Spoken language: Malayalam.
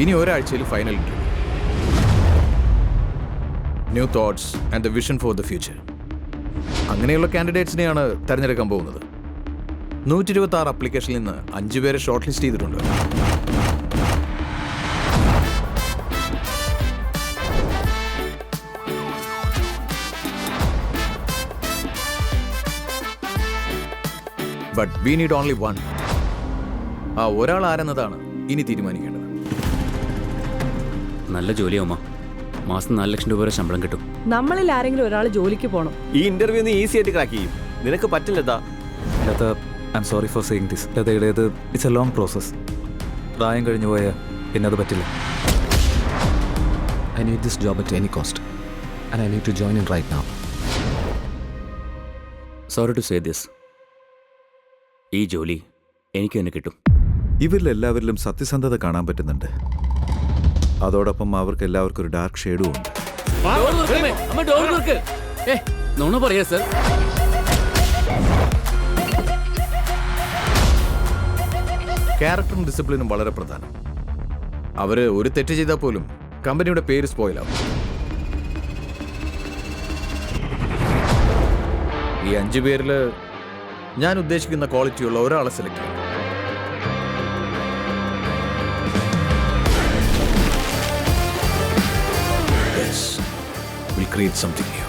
ഇനി ഒരാഴ്ചയിൽ final interview. New thoughts and the vision for the future. അങ്ങനെയുള്ള കാൻഡിഡേറ്റ്സിനെയാണ് തിരഞ്ഞെടുക്കാൻ പോകുന്നത്. 126 അപ്ലിക്കേഷനിൽ നിന്ന് 5 പേരെ ഷോർട്ട് ലിസ്റ്റ് ചെയ്തിട്ടുണ്ട്. But we need only one. ആ ഒരാൾ ആരെന്നതാണ് ഇനി തീരുമാനിക്കേണ്ടത്. നല്ല ജോലിയാവുമ്മ. മാസം 4 ലക്ഷം രൂപ വരെ ശമ്പളം കിട്ടും. നമ്മളിൽ ആരെങ്കിലും ഒരാൾ ജോലിക്ക് പോകണം. ഈ ഇന്റർവ്യൂ നീ ഈസി ആയിട്ട് ക്രാക്ക് ചെയ്യും. നിനക്ക് പറ്റില്ലതാ. Latha, I am sorry for saying this. ലതയുടേത് ഇറ്റ്സ് എ ലോങ് പ്രോസസ്. പ്രായം കഴിഞ്ഞു പോയാൽ പിന്നെ അത് പറ്റില്ല. I need this job at any cost. And I need to join in right now. Sorry to say this. ഈ ജോലി എനിക്ക് തന്നെ കിട്ടും. ഇവരിലെല്ലാവരിലും സത്യസന്ധത കാണാൻ പറ്റുന്നുണ്ട്. അതോടൊപ്പം അവർക്ക് എല്ലാവർക്കും ഒരു ഡാർക്ക് ഷെയ്ഡും ഉണ്ട്. നുണ പറയാ സർ. ക്യാരക്ടറും ഡിസിപ്ലിനും വളരെ പ്രധാനം. അവര് ഒരു തെറ്റ് ചെയ്താൽ പോലും കമ്പനിയുടെ പേര് സ്പോയിലാവും. ഈ 5 പേരിൽ ഞാൻ ഉദ്ദേശിക്കുന്ന ക്വാളിറ്റിയുള്ള ഒരാളെ സെലക്ട് ചെയ്യും. Yes, we'll create something new.